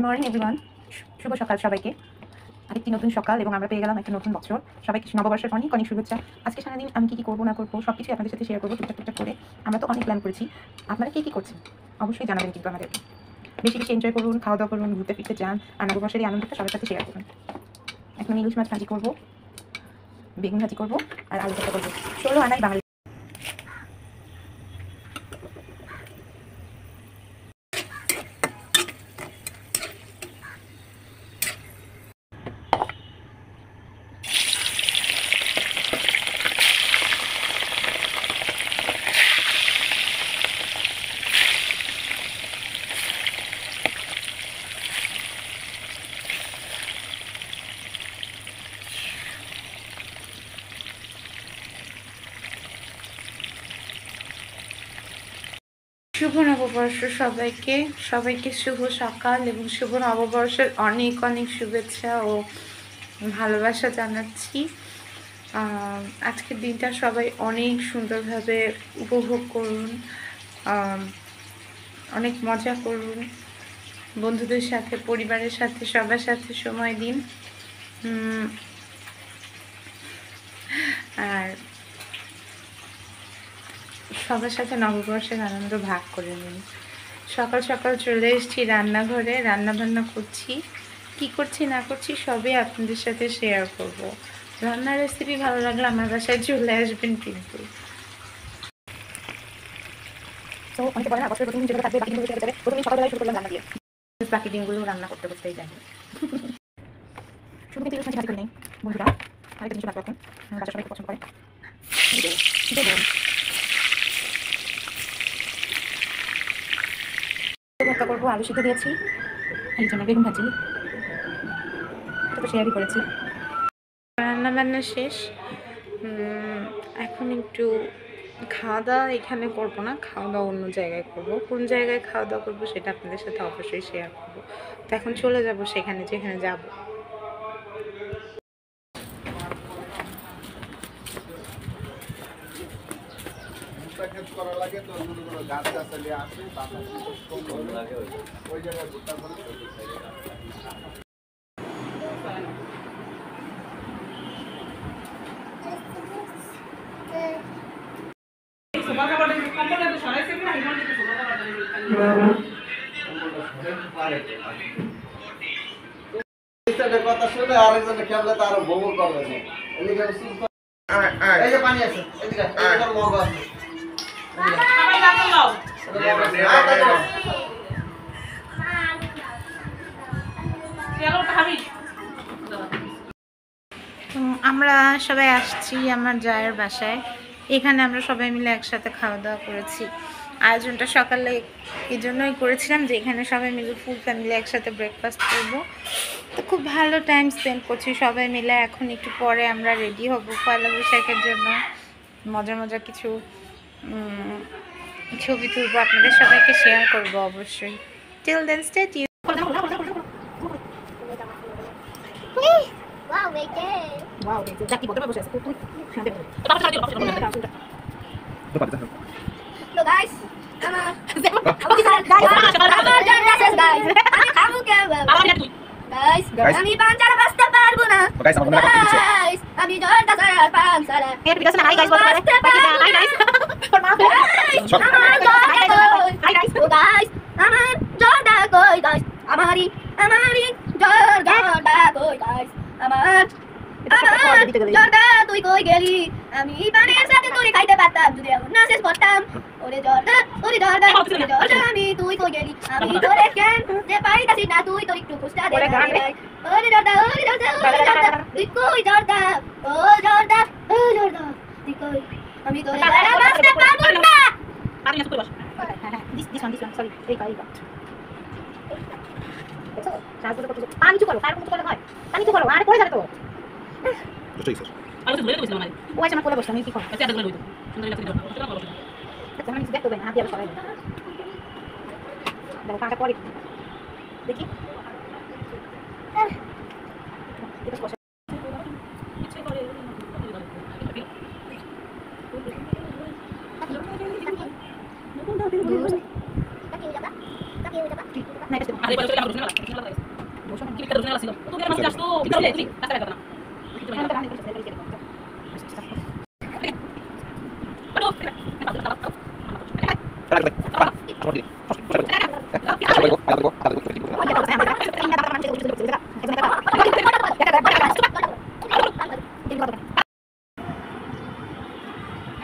Morning everyone, শুভ সকাল সবাইকে। আরেকটি নতুন সকাল এবং আমরা পেয়ে গেলাম একটা নতুন বছর। সবাইকে নববর্ষের অনেক অনেক শুভেচ্ছা। আজকে সারাদিন আমি কী করবো না করবো সব কিছুই আপনাদের সাথে শেয়ার করবো টুকটাক করে। আমরা তো অনেক প্ল্যান করেছি, আপনারা কে কী করছেন অবশ্যই জানাবেন কিন্তু আমাদেরকে। বেশি বেশি এনজয় করুন, খাওয়া দাওয়া করুন, ঘুরতে ফিরতে যান, আর নববর্ষের এই আনন্দটা সবার সাথে শেয়ার করুন। এখন আমি ইলিশ মাছ ভাজি করবো, বেগুন ভাজি করবো, আর আলু ভর্তা করবো। 16 আনাই বাঙালি। শুভ নববর্ষ সবাইকে, সবাইকে শুভ সকাল এবং শুভ নববর্ষের অনেক অনেক শুভেচ্ছা ও ভালোবাসা জানাচ্ছি। আজকের দিনটা সবাই অনেক সুন্দরভাবে উপভোগ করুন, অনেক মজা করুন, বন্ধুদের সাথে, পরিবারের সাথে, সবার সাথে সময় দিন। আর সবার সাথে নববর্ষের আনন্দ ভাগ করে নিন। সকাল সকাল চলে এসেছি রান্নাঘরে, রান্নাবান্না করছি। কি করছি না করছি সবই আপনাদের সাথে শেয়ার করব। রান্নার রেসিপি ভালো লাগলে আমার বাসায় চলে আসবেন কিন্তু। তো অনেকে বলে না বছরের প্রথম দিন যেগুলো থাকবে বাকি দিনগুলো চলে যাবে, প্রথমে সকালবেলায় শুরু করলাম রান্না দিয়ে। বাকি দিনগুলো রান্না করতে করতেই যাবে। শুধু কিন্তু ইলিশ মাছ ভাজি করে নেই বন্ধুরা, আরেকটা জিনিস রাখবো এখন, বাচ্চা সবাই পছন্দ করে। ভর্তা করবো, আলু সিদ্ধ দিয়েছি, এই জন্য বেগুন ভাজি, এটা তো শেয়ারই করেছি। রান্না বান্না শেষ, এখন একটু খাওয়া দাওয়া এখানে করবো না, খাওয়া দাওয়া অন্য জায়গায় করব। কোন জায়গায় খাওয়া দাওয়া করবো সেটা আপনাদের সাথে অবশ্যই শেয়ার করবো। তো এখন চলে যাব সেখানে যেখানে যাব। কথা শুনে আরেকজনে খেললে তো আরো ভ্রমণ করবে না। এদিকে এই যে পানি আছে, এদিকে এদিকে মগ আছে। সবাই গাছ লাও। আমরা সবাই আসছি আমার জায়ের বাসায়। এখানে আমরা সবাই মিলে একসাথে খাওয়া দাওয়া করেছি। আয়োজনটা সকালে এই জন্যই করেছিলাম যে এখানে সবাই মিলে ফুল ফ্যামিলি একসাথে ব্রেকফাস্ট করবো। তো খুব ভালো টাইম স্পেন্ড করছি সবাই মিলে। এখন একটু পরে আমরা রেডি হব পয়লা বৈশাখের জন্য। মজার মজার কিছু ছবি তুলবো, আপনাদের সবাইকে শেয়ার করবো অবশ্যই। Till then stay tune. Wow, Jackie, বলতে বসে আছে তুই। Hello guys. Guys, আমি পাঞ্জার বাসতে পারবো না। Guys, আমি জর্দা সারা পান সারা। এর বিকাশ না হাই গাইস বলতে পারে। Hi guys. Hi guys. Guys, আমার জর্দা কই guys? আমারি জর্দা কই guys? আমার জর্দা তুই কই গেলি? আমি পানের সাথে তোরে খাইতে পারতাম যদি এখন না শেষ করতাম। ওরে জর্দা আমি তুই কই গেলি? আমি তোরে কেন যে পাইতাছি না তুই তোর একটু খুঁজটা দে। ওরে জর্দা তুই কই জর্দা? ও জর্দা তুই কই? আমি তোরে ছাড়া বাঁচতে পারবো না। পানি আছে বস। হ্যাঁ দিস ওয়ান সরি এই কাই গা। দেখো সাহায্য করতে পানি চুকালো কার মতো করে হয়। পানি চুকালো আরে পড়ে যাবে তো। বুঝতেই স্যার আমি তো ধরে বসলাম মানে ও আচ্ছা আমার কোলে বসলাম আমি কি করব? আচ্ছা আদা গুলো হইতো সুন্দর লাগছে জন্য কতটা ভালো লাগছে। আচ্ছা আমি দেখতে দেন হাত দিয়ে সরাই দেন। দেখো কাটা পড়ে দেখি এটা কষ্ট ইচ্ছে করে না এটা আরে বলে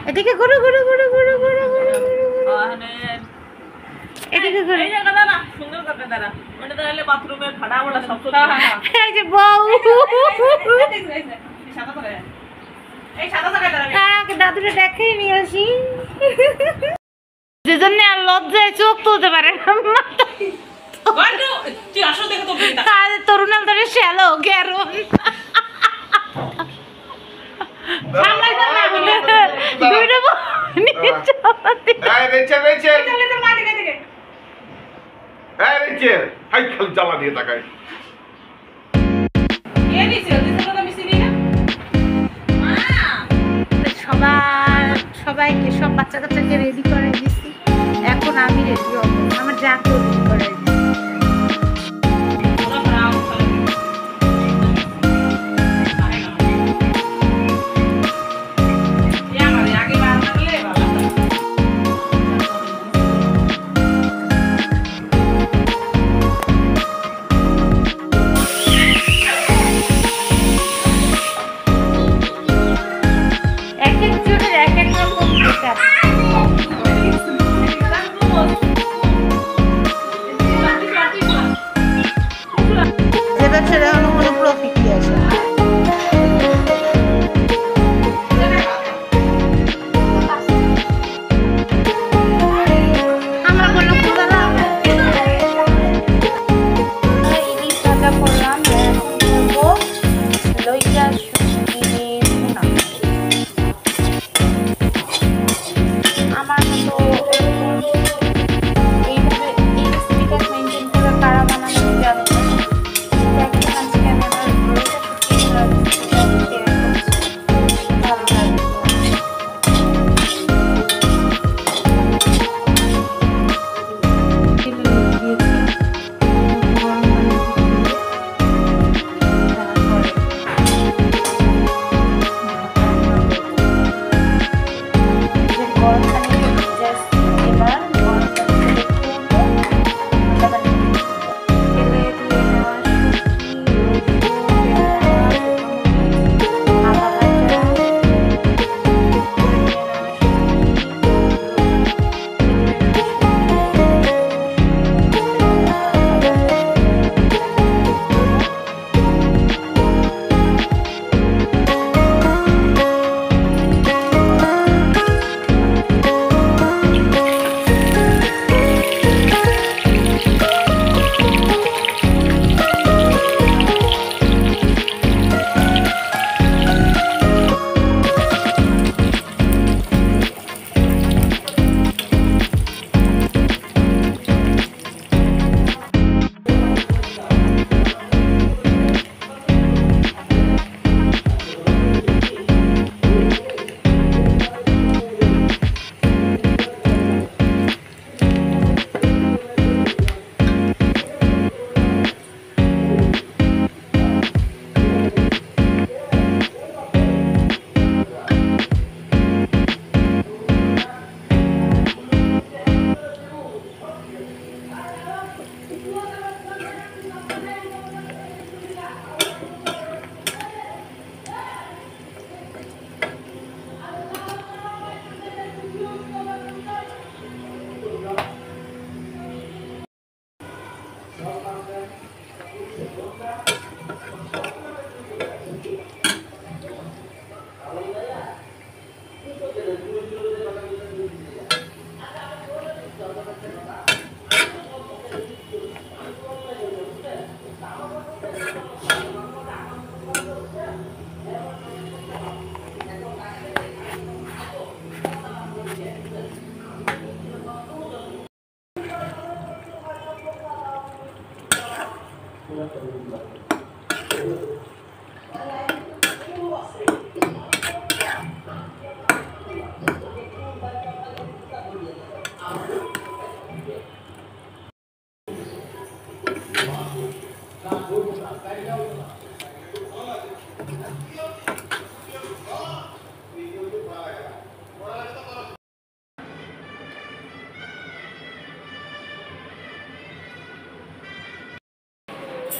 এদিকে ঘুরো ঘুরো ঘুরো ঘুরো ঘুরো ঘুরো এদিকে ঘুরো। এই যে বউ দাদুটা দেখেই নিয়ে আসি যেজন্য আর লজ্জায় চোখ তুলতে পারে না তরুণাল ধরে শ্যালো গ্যারন সবাইকে সব বাচ্চা কাচ্চাকে রেডি করে দিচ্ছি। এখন আমি রেডি হবো, আমার যা রেডি করে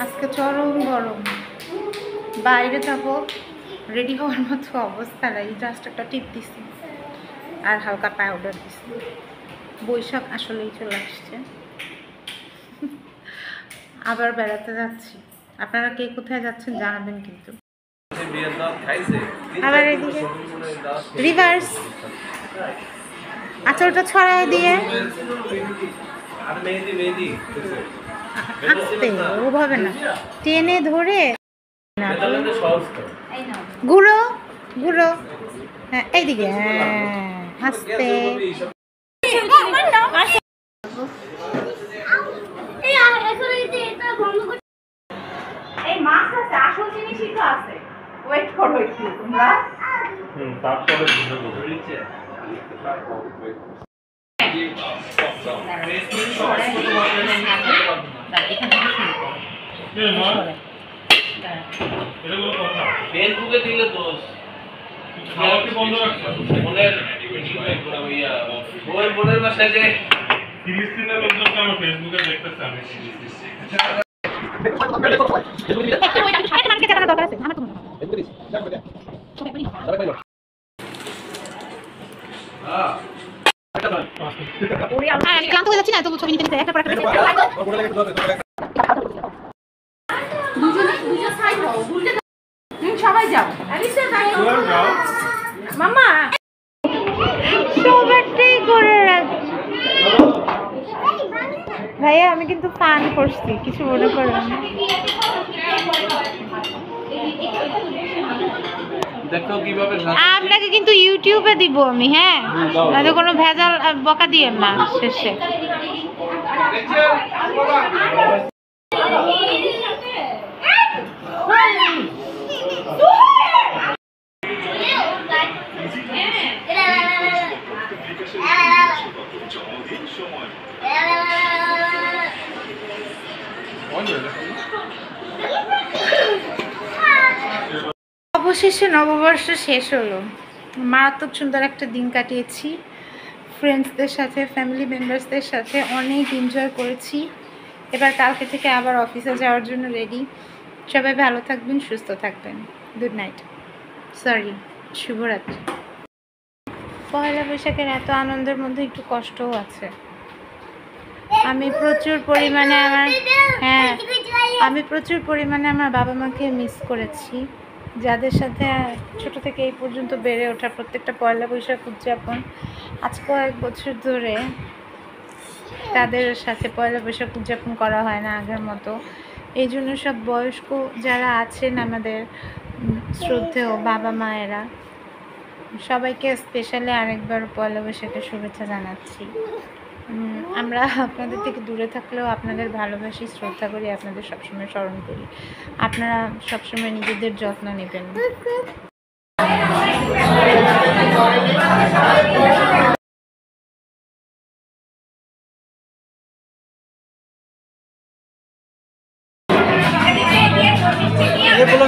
আজকে চরম গরম, বাইরে যাব রেডি হওয়ার মতো অবস্থা নাই। জাস্ট একটা টিপ দিছি আর হালকা পাউডার দিছি। বৈশাখ আসলেই চলে আসছে। আবার বেড়াতে যাচ্ছি। আপনারা কে কোথায় যাচ্ছেন জানাবেন কিন্তু। আবার এদিকে রিভার্স আঁচলটা ছড়ায় দিয়ে আস্তে, ওভাবে না, টেনে ধরে ঘুরো ঘুরো, হ্যাঁ এইদিকে, হ্যাঁ আস্তে। এই মাছ আছে, আসল জিনিসই তো আছে। ওয়েট করো একটু তোমরা। তারপরে ফেসবুকে দিলে দোষ খাওয়া কি বন্ধ রাখছো? বোনের বাসায় যে ফিলিস্তিনের লোকজনকে আমার ফেসবুকে দেখতেছে আমি ক্লান্ত হয়ে যাচ্ছি না, তবু ছবি নিতে নিতে একটা পর একটা সবাই যাও মামা সবারটাই করে রাখছি। ভাইয়া আমি কিন্তু ফান করছি, কিছু মনে করবেন না। দেখো কিভাবে আপনাকে কিন্তু ইউটিউবে দিব আমি, হ্যাঁ, না কোনো ভেজাল বকা দিয়েন না শেষে। অবশেষে নববর্ষ শেষ হলো। মারাত্মক সুন্দর একটা দিন কাটিয়েছি ফ্রেন্ডসদের সাথে, ফ্যামিলি মেম্বার্সদের সাথে অনেক এনজয় করেছি। এবার কালকে থেকে আবার অফিসে যাওয়ার জন্য রেডি। সবাই ভালো থাকবেন, সুস্থ থাকবেন। গুড নাইট, সরি, শুভরাত্রি। পয়লা বৈশাখের এত আনন্দের মধ্যে একটু কষ্টও আছে। আমি প্রচুর পরিমাণে আমার বাবা মাকে মিস করেছি, যাদের সাথে ছোট থেকে এই পর্যন্ত বেড়ে ওঠা, প্রত্যেকটা পয়লা বৈশাখ উদযাপন। আজ কয়েক বছর ধরে তাদের সাথে পয়লা বৈশাখ উদযাপন করা হয় না আগের মতো। এই জন্য সব বয়স্ক যারা আছেন আমাদের শ্রদ্ধেয় বাবা মায়েরা, সবাইকে স্পেশালি আরেকবার পয়লা বৈশাখের শুভেচ্ছা জানাচ্ছি। আমরা আপনাদের থেকে দূরে থাকলেও আপনাদের ভালোবাসি, শ্রদ্ধা করি, আপনাদের সবসময় স্মরণ করি। আপনারা সবসময় নিজেদের যত্ন নেবেন। এই বলে